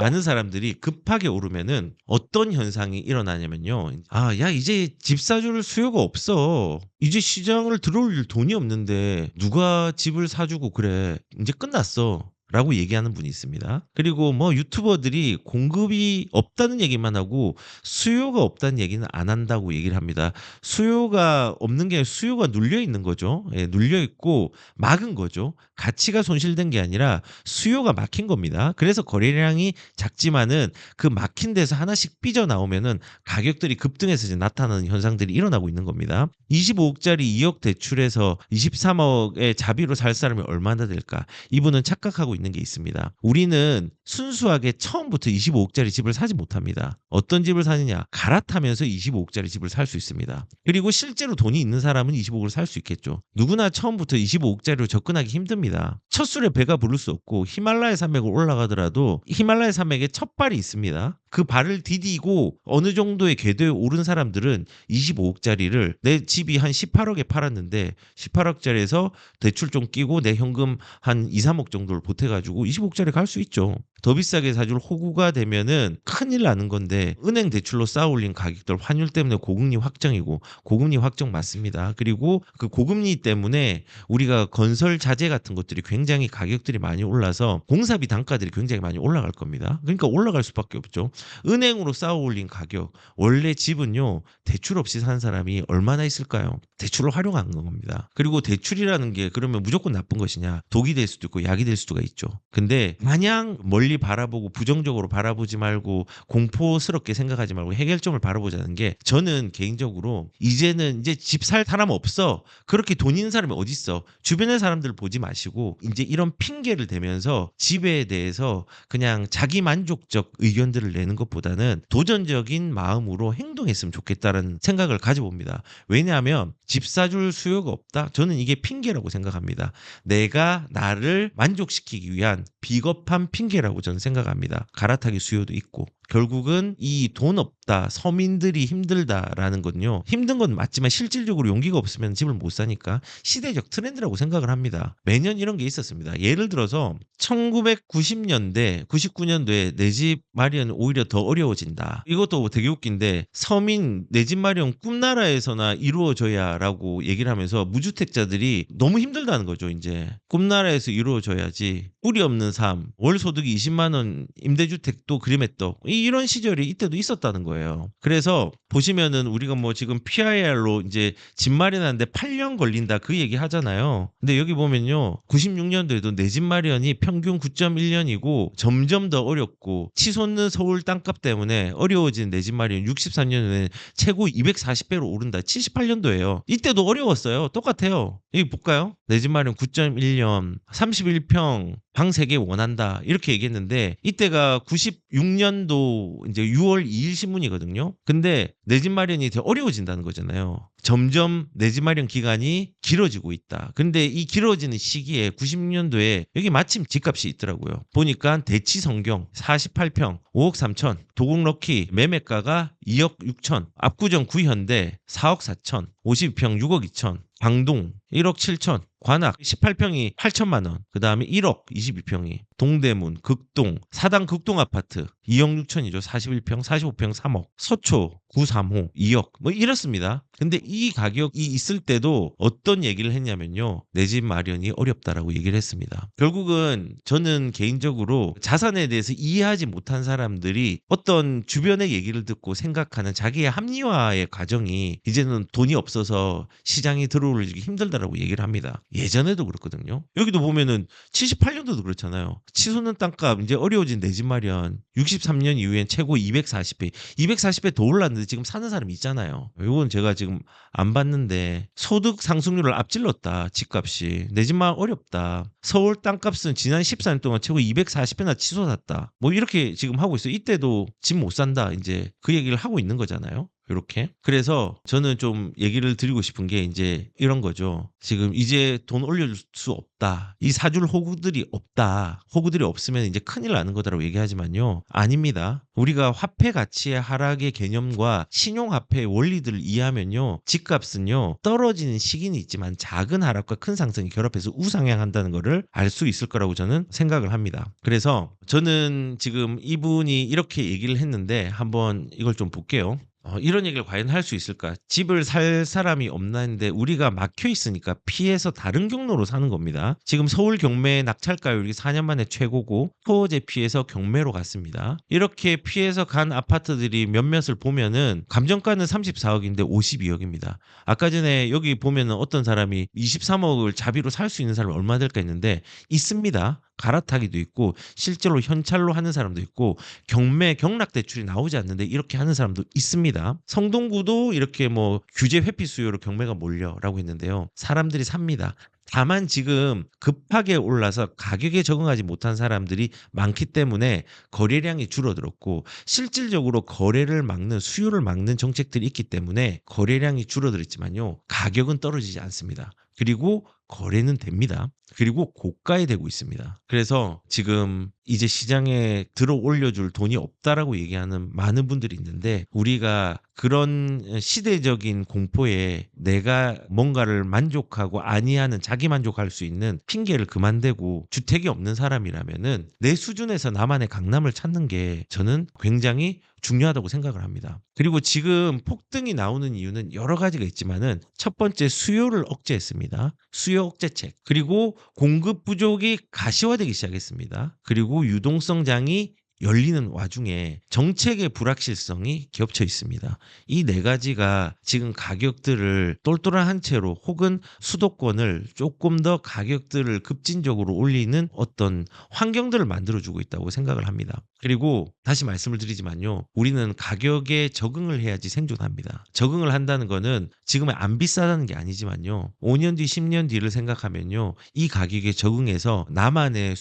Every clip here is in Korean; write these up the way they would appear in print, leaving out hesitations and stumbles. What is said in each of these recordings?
많은 사람들이 급하게 오르면은 어떤 현상이 일어나냐면요. '아 야 이제 집 사줄 수요가 없어. 이제 시장을 들어올릴 돈이 없는데 누가 집을 사 주고 그래. 인제 끝났어.' 라고 얘기하는 분이 있습니다. 그리고 뭐 유튜버들이 공급이 없다는 얘기만 하고 수요가 없다는 얘기는 안 한다고 얘기를 합니다. 수요가 없는 게 아니라 수요가 눌려 있는 거죠. 예 눌려 있고 막은 거죠. 가치가 손실된 게 아니라 수요가 막힌 겁니다. 그래서 거래량이 작지만은 그 막힌 데서 하나씩 삐져나오면은 가격들이 급등해서 이제 나타나는 현상들이 일어나고 있는 겁니다. 25 억짜리 2억 대출해서 23 억의 자비로 살 사람이 얼마나 될까? 이분은 착각하고 있는 게 있습니다. 우리는 순수하게 처음부터 25 억짜리 집을 사지 못합니다. 어떤 집을 사느냐? 갈아타면서 25 억짜리 집을 살 수 있습니다. 그리고 실제로 돈이 있는 사람은 25 억을 살 수 있겠죠. 누구나 처음부터 25 억짜리로 접근하기 힘듭니다. 첫 술에 배가 부를 수 없고 히말라야 산맥을 올라가더라도 히말라야 산맥에 첫 발이 있습니다. 그 발을 디디고 어느 정도의 궤도에 오른 사람들은 25 억짜리를 내 집이 한 18 억에 팔았는데 18 억짜리에서 대출 좀 끼고 내 현금 한 2-3억 정도를 보태 가지고 25 억짜리 갈 수 있죠. 더 비싸게 사줄 호구가 되면은 큰일 나는 건데 은행 대출로 쌓아 올린 가격들 환율 때문에 고금리 확정이고 고금리 확정 맞습니다. 그리고 그 고금리 때문에 우리가 건설 자재 같은 것들이 굉장히 가격들이 많이 올라서 공사비 단가들이 굉장히 많이 올라갈 겁니다. 그러니까 올라갈 수밖에 없죠. 은행으로 쌓아 올린 가격 원래 집은요 대출 없이 사는 사람이 얼마나 있을까요? 대출을 활용한 겁니다. 그리고 대출이라는 게 그러면 무조건 나쁜 것이냐? 독이 될 수도 있고 약이 될 수가 있죠. 근데 마냥 멀리 바라보고 부정적으로 바라보지 말고 공포스럽게 생각하지 말고 해결점을 바라보자는 게 저는 개인적으로 이제는 이제 집 살 사람 없어. 그렇게 돈 있는 사람이 어딨어. 주변의 사람들 보지 마시고 이제 이런 핑계를 대면서 집에 대해서 그냥 자기 만족적 의견들을 내는 것보다는 도전적인 마음으로 행동했으면 좋겠다는 생각을 가져봅니다. 왜냐하면 집 사줄 수요가 없다? 저는 이게 핑계라고 생각합니다. 내가 나를 만족시키기 위한 비겁한 핑계라고 저는 생각합니다. 갈아타기 수요도 있고. 결국은 이 돈 없다, 서민들이 힘들다라는 건요. 힘든 건 맞지만 실질적으로 용기가 없으면 집을 못 사니까 시대적 트렌드라고 생각을 합니다. 매년 이런 게 있었습니다. 예를 들어서 1990년대, 99년도에 내 집 마련은 오히려 더 어려워진다. 이것도 되게 웃긴데 서민 내 집 마련 꿈나라에서나 이루어져야라고 얘기를 하면서 무주택자들이 너무 힘들다는 거죠, 이제. 꿈나라에서 이루어져야지. 꿀이 없는 삶, 월 소득이 20만 원 임대주택도 그림했떡. 이런 시절이 이때도 있었다는 거예요. 그래서 보시면은 우리가 뭐 지금 PIR로 이제 집 마련하는데 8년 걸린다 그 얘기 하잖아요. 근데 여기 보면요. 96년도에도 내 집 마련이 평균 9.1년이고 점점 더 어렵고 치솟는 서울 땅값 때문에 어려워진 내 집 마련 63년에 최고 240배로 오른다. 78년도에요. 이때도 어려웠어요. 똑같아요. 여기 볼까요? 내 집 마련 9.1년, 31평, 방 3개 원한다. 이렇게 얘기했는데 이때가 96년도 이제 6월 2일 신문이거든요. 근데 내 집 마련이 더 어려워진다는 거잖아요. 점점 내 집 마련 기간이 길어지고 있다. 근데 이 길어지는 시기에 96년도에 여기 마침 집값이 있더라고요. 보니까 대치성경 48평 5억 3천, 도곡럭키 매매가가 2억 6천, 압구정 구현대 4억 4천, 52평 6억 2천, 방동 1억 7천, 관악 18평이 8천만 원, 그 다음에 1억 22평이, 동대문, 극동, 사당 극동 아파트 2억 6천이죠. 41평, 45평 3억, 서초 935 2억 뭐 이렇습니다. 근데 이 가격이 있을 때도 어떤 얘기를 했냐면요. 내 집 마련이 어렵다라고 얘기를 했습니다. 결국은 저는 개인적으로 자산에 대해서 이해하지 못한 사람들이 어떤 주변의 얘기를 듣고 생각하는 자기의 합리화의 과정이 이제는 돈이 없어서 시장이 들어올리기 힘들다라고 얘기를 합니다. 예전에도 그렇거든요. 여기도 보면은 78년도도 그렇잖아요. 치솟는 땅값 이제 어려워진 내 집 마련 63년 이후엔 최고 240배 240배 더 올랐는데 지금 사는 사람이 있잖아요. 이건 제가 지금 안 봤는데 소득 상승률을 앞질렀다. 집값이 내 집만 어렵다. 서울 땅값은 지난 14년 동안 최고 240배나 치솟았다. 뭐 이렇게 지금 하고 있어요. 이때도 집 못 산다 이제 그 얘기를 하고 있는 거잖아요. 요렇게. 그래서 저는 좀 얘기를 드리고 싶은 게 인제 이런 거죠. 지금 "이제 돈 올려줄 수 없다. 이 사줄 호구들이 없다. 호구들이 없으면 이제 큰일 나는 거다."라고 얘기하지만요. 아닙니다. 우리가 화폐 가치의 하락의 개념과 신용화폐의 원리들을 이해하면요. 집값은요. 떨어지는 시기는 있지만 작은 하락과 큰 상승이 결합해서 우상향한다는 거를 알 수 있을 거라고 저는 생각을 합니다. 그래서 저는 지금 이분이 이렇게 얘기를 했는데 한번 이걸 좀 볼게요. 이런 얘기를 과연 할 수 있을까? 집을 살 사람이 없는데 우리가 막혀 있으니까 피해서 다른 경로로 사는 겁니다. 지금 서울 경매 낙찰가율이 4년 만에 최고고 토호제 피해서 경매로 갔습니다. 이렇게 피해서 간 아파트들이 몇몇을 보면은 감정가는 34억인데 52억입니다. 아까 전에 여기 보면은 어떤 사람이 23억을 자비로 살 수 있는 사람이 얼마 될까 했는데 있습니다. 갈아타기도 있고 실제로 현찰로 하는 사람도 있고 경매 경락 대출이 나오지 않는데 이렇게 하는 사람도 있습니다. 성동구도 이렇게 뭐 규제 회피 수요로 경매가 몰려라고 했는데요. 사람들이 삽니다. 다만 지금 급하게 올라서 가격에 적응하지 못한 사람들이 많기 때문에 거래량이 줄어들었고 실질적으로 거래를 막는 수요를 막는 정책들이 있기 때문에 거래량이 줄어들었지만요. 가격은 떨어지지 않습니다. 그리고 거래는 됩니다. 그리고 고가에 되고 있습니다. 그래서 지금 이제 시장에 들어 올려줄 돈이 없다라고 얘기하는 많은 분들이 있는데 우리가 그런 시대적인 공포에 내가 뭔가를 만족하고 아니하는 자기 만족할 수 있는 핑계를 그만 대고 주택이 없는 사람이라면은 내 수준에서 나만의 강남을 찾는 게 저는 굉장히 중요하다고 생각을 합니다. 그리고 지금 폭등이 나오는 이유는 여러 가지가 있지만은 첫 번째 수요를 억제했습니다. 수요 억제책. 그리고 공급 부족이 가시화되기 시작했습니다. 그리고 유동성장이 열리는 와중에 정책의 불확실성이 겹쳐 있습니다. 이 네 가지가 지금 가격들을 똘똘한 채로 혹은 수도권을 조금 더 가격들을 급진적으로 올리는 어떤 환경들을 만들어주고 있다고 생각을 합니다. 그리고 다시 말씀을 드리지만요. 우리는 가격에 적응을 해야지 생존합니다. 적응을 한다는 거는 지금은 안 비싸다는 게 아니지만요. 5년 뒤, 10년 뒤를 생각하면요. 이 가격에 적응해서 나만의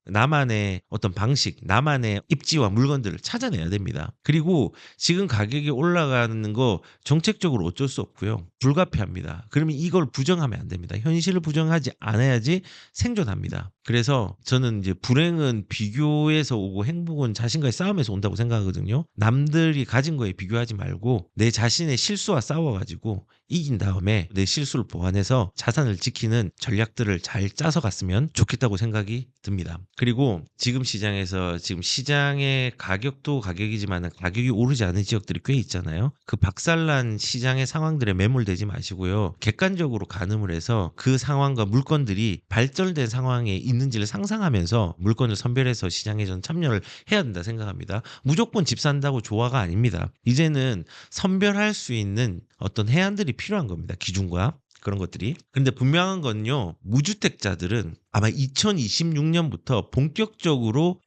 나만의 어떤 방식, 나만의 입지와 물건들을 찾아내야 됩니다. 그리고 지금 가격이 올라가는 거 정책적으로 어쩔 수 없고요. 불가피합니다. 그러면 이걸 부정하면 안 됩니다. 현실을 부정하지 않아야지 생존합니다. 그래서 저는 이제 불행은 비교에서 오고 행복은 자신과의 싸움에서 온다고 생각하거든요. 남들이 가진 거에 비교하지 말고 내 자신의 실수와 싸워가지고 이긴 다음에 내 실수를 보완해서 자산을 지키는 전략들을 잘 짜서 갔으면 좋겠다고 생각이 듭니다. 그리고 지금 시장에서 지금 시장의 가격도 가격이지만 가격이 오르지 않은 지역들이 꽤 있잖아요. 그 박살난 시장의 상황들에 매몰되지 마시고요. 객관적으로 가늠을 해서 그 상황과 물건들이 발전된 상황에 있는지를 상상하면서 물건을 선별해서 시장에 전 참여를 해야 된다 생각합니다. 무조건 집 산다고 조화가 아닙니다. 이제는 선별할 수 있는 어떤 해안들이 필요한 겁니다. 기준과 그런 것들이. 근데 분명한 건요. 무주택자들은 아마 2026년부터 본격적으로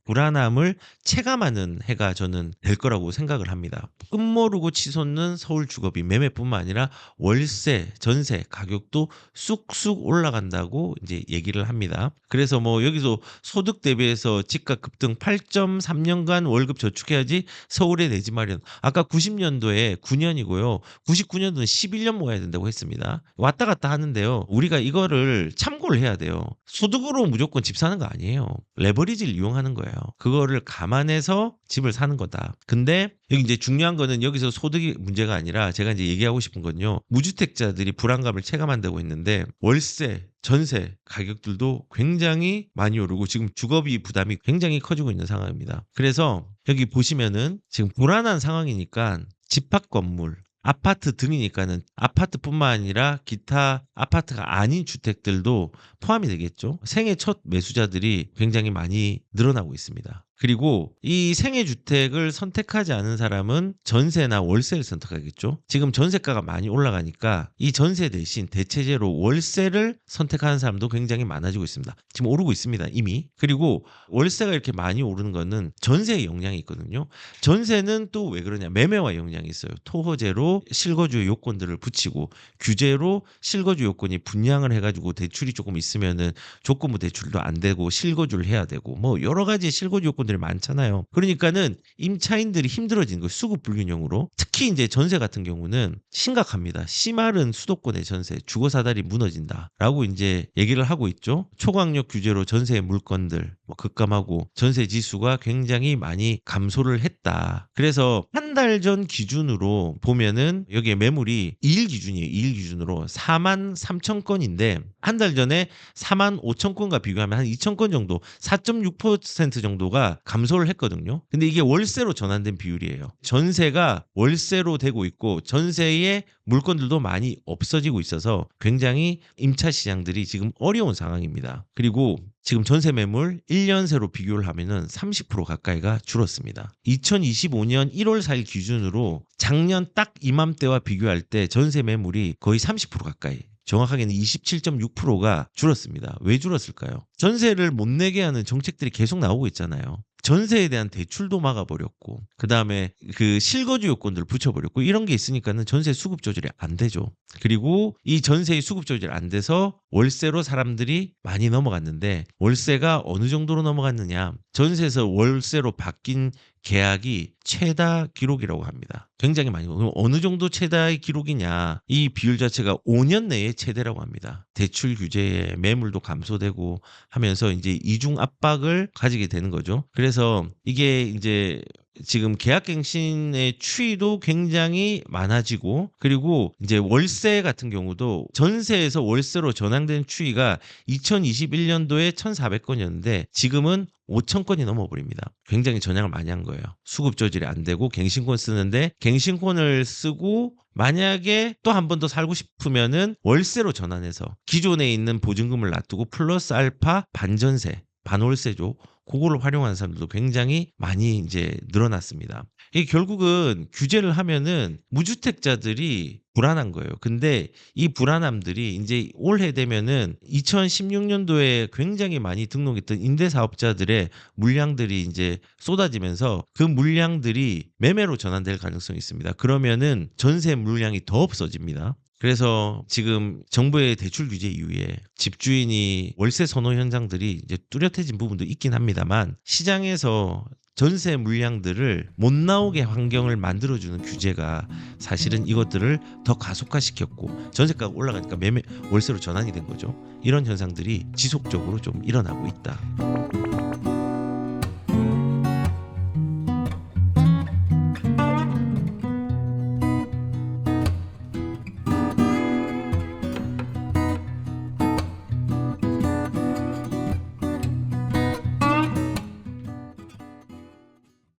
불안함을 체감하는 해가 저는 될 거라고 생각을 합니다. 끝모르고 치솟는 서울 주거비 매매뿐만 아니라 월세, 전세 가격도 쑥쑥 올라간다고 이제 얘기를 합니다. 그래서 뭐 여기서 소득 대비해서 집값 급등 8.3년간 월급 저축해야지 서울에 내 집 마련. 아까 90년도에 9년이고요. 99년도는 11년 모아야 된다고 했습니다. 왔다 갔다 하는데요. 우리가 이거를 참고를 해야 돼요. 소득으로 무조건 집 사는 거 아니에요. 레버리지를 이용하는 거예요. 그거를 감안해서 집을 사는 거다. 근데 여기 이제 중요한 거는 여기서 소득이 문제가 아니라 제가 이제 얘기하고 싶은 건요. 무주택자들이 불안감을 체감한다고 했는데 월세, 전세 가격들도 굉장히 많이 오르고 지금 주거비 부담이 굉장히 커지고 있는 상황입니다. 그래서 여기 보시면은 지금 불안한 상황이니까 집합 건물 아파트 등이니까는 아파트뿐만 아니라 기타 아파트가 아닌 주택들도 포함이 되겠죠. 생애 첫 매수자들이 굉장히 많이 늘어나고 있습니다. 그리고 이 생애 주택을 선택하지 않은 사람은 전세나 월세를 선택하겠죠. 지금 전세가가 많이 올라가니까 이 전세 대신 대체제로 월세를 선택하는 사람도 굉장히 많아지고 있습니다. 지금 오르고 있습니다, 이미. 그리고 월세가 이렇게 많이 오르는 거는 전세의 영향이 있거든요. 전세는 또 왜 그러냐? 매매와 영향이 있어요. 토호제로 실거주 요건들을 붙이고 규제로 실거주 요건이 분양을 해가지고 대출이 조금 있으면은 조건부 대출도 안 되고 실거주를 해야 되고 뭐 여러 가지 실거주 요건들이 물건들이 많잖아요. 그러니까는 임차인들이 힘들어지는 거예요. 수급 불균형으로. 특히 이제 전세 같은 경우는 심각합니다. 시마른 수도권의 전세, 주거 사달이 무너진다라고 이제 얘기를 하고 있죠. 초강력 규제로 전세 물건들 급감하고 전세 지수가 굉장히 많이 감소를 했다. 그래서 한 달 전 기준으로 보면은 여기에 매물이 2일 기준이에요. 2일 기준으로 4만 3천 건인데 한 달 전에 4만 5천 건과 비교하면 한 2천 건 정도, 4.6% 정도가 감소를 했거든요. 근데 이게 월세로 전환된 비율이에요. 전세가 월세로 되고 있고 전세의 물건들도 많이 없어지고 있어서 굉장히 임차 시장들이 지금 어려운 상황입니다. 그리고 지금 전세 매물 1년 새로 비교를 하면은 30% 가까이가 줄었습니다. 2025년 1월 4일 기준으로 작년 딱 이맘때와 비교할 때 전세 매물이 거의 30% 가까이, 정확하게는 27.6%가 줄었습니다. 왜 줄었을까요? 전세를 못 내게 하는 정책들이 계속 나오고 있잖아요. 전세에 대한 대출도 막아버렸고, 그 다음에 그 실거주 요건들을 붙여버렸고, 이런 게 있으니까는 전세 수급 조절이 안 되죠. 그리고 이 전세의 수급 조절이 안 돼서 월세로 사람들이 많이 넘어갔는데, 월세가 어느 정도로 넘어갔느냐? 전세에서 월세로 바뀐 계약이 최다 기록이라고 합니다. 굉장히 많이. 그럼 어느 정도 최다의 기록이냐? 이 비율 자체가 5년 내에 최대라고 합니다. 대출 규제에 매물도 감소되고 하면서 이제 이중 압박을 가지게 되는 거죠. 그래서 이게 이제 지금 계약갱신의 추이도 굉장히 많아지고, 그리고 이제 월세 같은 경우도 전세에서 월세로 전환된 추이가 2021년도에 1,400건이었는데 지금은 5,000건이 넘어버립니다. 굉장히 전향을 많이 한 거예요. 수급 조절이 안 되고 갱신권 쓰는데, 갱신권을 쓰고 만약에 또 한 번 더 살고 싶으면은 월세로 전환해서 기존에 있는 보증금을 놔두고 플러스 알파 반전세, 반월세죠. 그거를 활용하는 사람들도 굉장히 많이 이제 늘어났습니다. 이게 결국은 규제를 하면은 무주택자들이 불안한 거예요. 근데 이 불안함들이 이제 올해 되면은 2016년도에 굉장히 많이 등록했던 임대사업자들의 물량들이 이제 쏟아지면서 그 물량들이 매매로 전환될 가능성이 있습니다. 그러면은 전세 물량이 더 없어집니다. 그래서 지금 정부의 대출 규제 이후에 집주인이 월세 선호 현상들이 이제 뚜렷해진 부분도 있긴 합니다만, 시장에서 전세 물량들을 못 나오게 환경을 만들어주는 규제가 사실은 이것들을 더 가속화시켰고, 전세가가 올라가니까 매매 월세로 전환이 된 거죠. 이런 현상들이 지속적으로 좀 일어나고 있다.